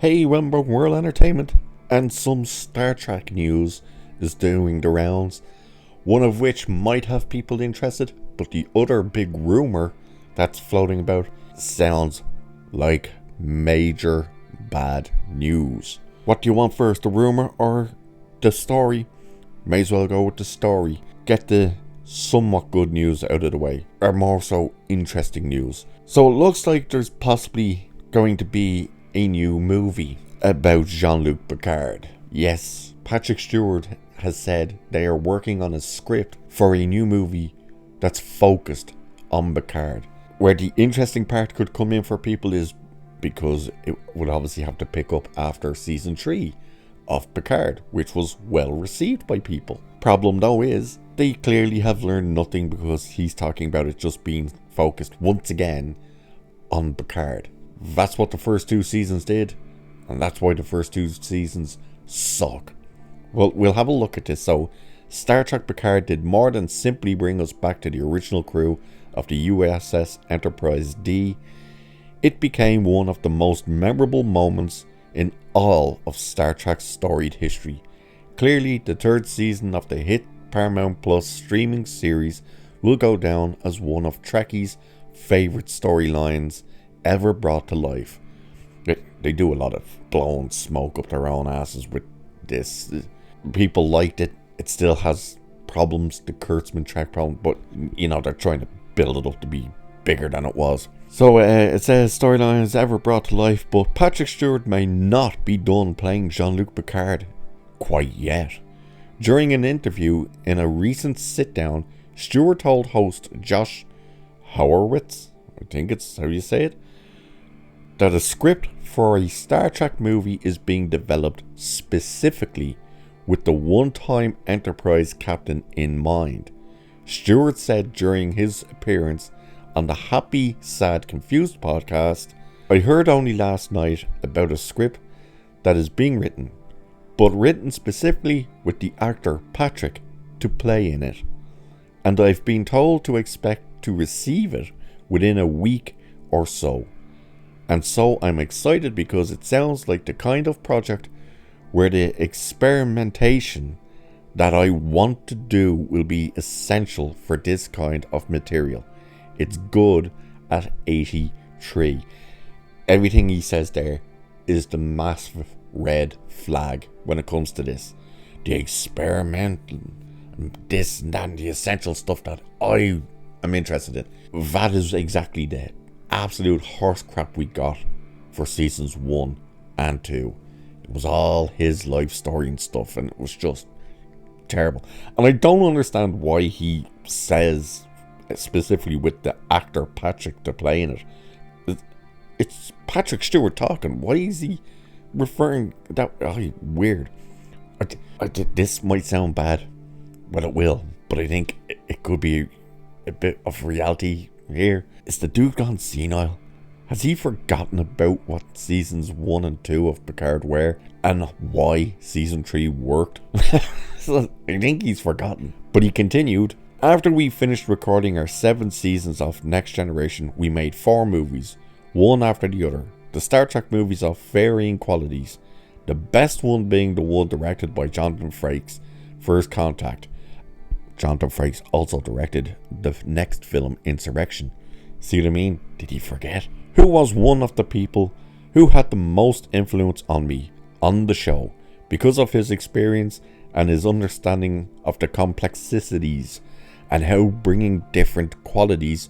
Hey, Wember World Entertainment, and some Star Trek news is doing the rounds, one of which might have people interested, but the other big rumour that's floating about sounds like major bad news. What do you want first, the rumour or the story? May as well go with the story. Get the somewhat good news out of the way, or more so interesting news. So it looks like there's possibly going to be a new movie about Jean-Luc Picard. Yes, Patrick Stewart has said they are working on a script for a new movie that's focused on Picard. Where the interesting part could come in for people is because it would obviously have to pick up after season 3 of Picard, which was well received by people. Problem though is, they clearly have learned nothing because he's talking about it just being focused once again on Picard. That's what the first 2 seasons did, and that's why the first 2 seasons suck. Well, we'll have a look at this. So, Star Trek Picard did more than simply bring us back to the original crew of the USS Enterprise D. It became one of the most memorable moments in all of Star Trek's storied history. Clearly, the 3rd season of the hit Paramount Plus streaming series will go down as one of Trekkie's favourite storylines ever brought to life. They do a lot of blowing smoke up their own asses with this. People liked it. It still has problems, the Kurtzman track problem, but they're trying to build it up to be bigger than it was. So it says storylines ever brought to life, but Patrick Stewart may not be done playing Jean-Luc Picard quite yet. During an interview in a recent sit-down, Stewart told host Josh Horowitz, I think it's how you say it, that a script for a Star Trek movie is being developed specifically with the one-time Enterprise captain in mind. Stewart said during his appearance on the Happy, Sad, Confused podcast, I heard only last night about a script that is being written, but written specifically with the actor Patrick to play in it. And I've been told to expect to receive it within a week or so. And so I'm excited because it sounds like the kind of project where the experimentation that I want to do will be essential for this kind of material. It's good at 83. Everything he says there is the massive red flag when it comes to this. The experimental, this and that, and the essential stuff that I am interested in. That is exactly the absolute horse crap we got for seasons 1 and 2. It was all his life story and stuff, and it was just terrible. And I don't understand why he says, specifically with the actor Patrick to play in it, it's Patrick Stewart talking. Why is he referring that? Weird. This might sound bad, well, it will, but I think it could be a bit of reality here. Is the dude gone senile? Has he forgotten about what seasons 1 and 2 of Picard were and why season 3 worked? So I think he's forgotten. But he continued, after we finished recording our 7 seasons of Next Generation, we made 4 movies, one after the other. The Star Trek movies of varying qualities. The best one being the one directed by Jonathan Frakes, First Contact. Jonathan Frakes also directed the next film, Insurrection. See what I mean? Did he forget? Who was one of the people who had the most influence on me on the show because of his experience and his understanding of the complexities and how bringing different qualities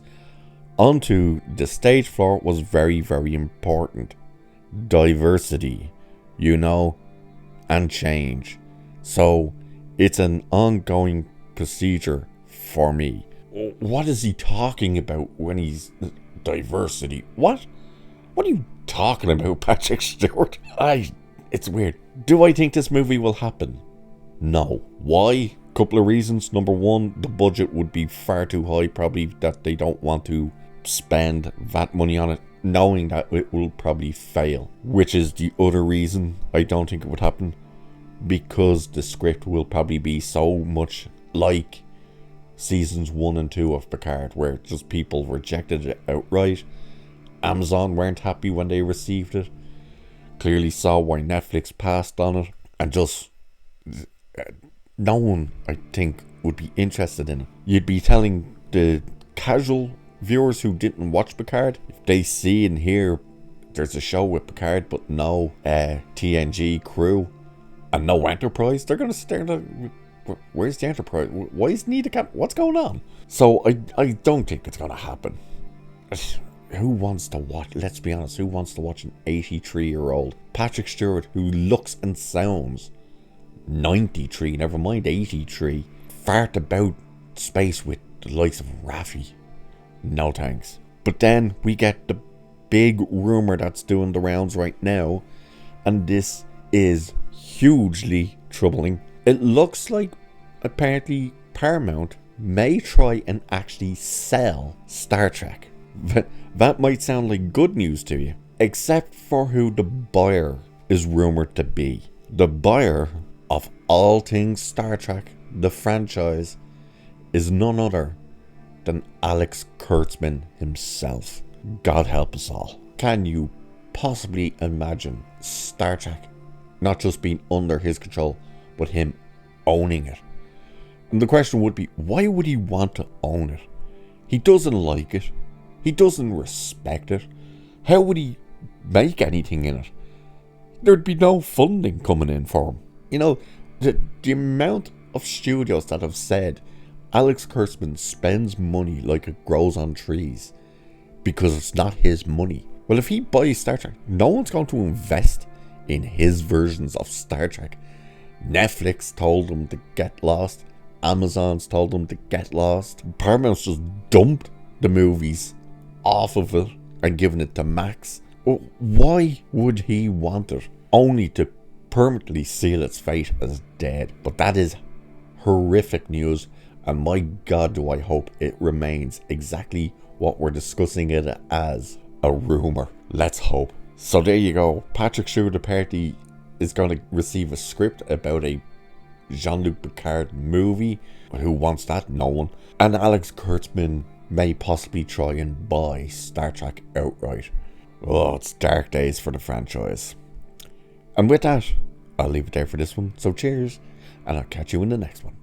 onto the stage floor was very, very important. Diversity, and change. So it's an ongoing procedure for me. What is he talking about when he's diversity? What are you talking about, Patrick Stewart? It's weird. Do I think this movie will happen? No. Why? Couple of reasons. Number one, the budget would be far too high, probably, that they don't want to spend that money on it, knowing that it will probably fail. Which is the other reason I don't think it would happen, because the script will probably be so much like seasons 1 and 2 of Picard, where just people rejected it outright. Amazon weren't happy when they received it. clearly saw why Netflix passed on it, and just no one, I think, would be interested in it. You'd be telling the casual viewers who didn't watch Picard, if they see and hear there's a show with Picard but no TNG crew and no Enterprise, they're going to sit there and where's the Enterprise? Why isn't he the captain? What's going on? So I don't think it's going to happen. Who wants to watch, let's be honest, who wants to watch an 83-year-old Patrick Stewart who looks and sounds 93, never mind 83, fart about space with the likes of Raffi? No thanks. But then we get the big rumour that's doing the rounds right now, and this is hugely troubling. It looks like apparently Paramount may try and actually sell Star Trek. That might sound like good news to you, except for who the buyer is rumoured to be. The buyer of all things Star Trek, the franchise, is none other than Alex Kurtzman himself. God help us all. Can you possibly imagine Star Trek not just being under his control, but him owning it? And the question would be, why would he want to own it? He doesn't like it. He doesn't respect it. How would he make anything in it? There'd be no funding coming in for him. You know, the amount of studios that have said Alex Kurtzman spends money like it grows on trees because it's not his money. Well, if he buys Star Trek, no one's going to invest in his versions of Star Trek. Netflix told him to get lost. Amazon's told him to get lost. Paramount's just dumped the movies off of it and given it to Max. Well, why would he want it? Only to permanently seal its fate as dead. But that is horrific news, and my God, do I hope it remains exactly what we're discussing it as, a rumour. Let's hope. So there you go. Patrick Stewart apparently is going to receive a script about a Jean-Luc Picard movie. Who wants that? No one. And Alex Kurtzman may possibly try and buy Star Trek outright. Oh, it's dark days for the franchise. And with that, I'll leave it there for this one. So cheers, and I'll catch you in the next one.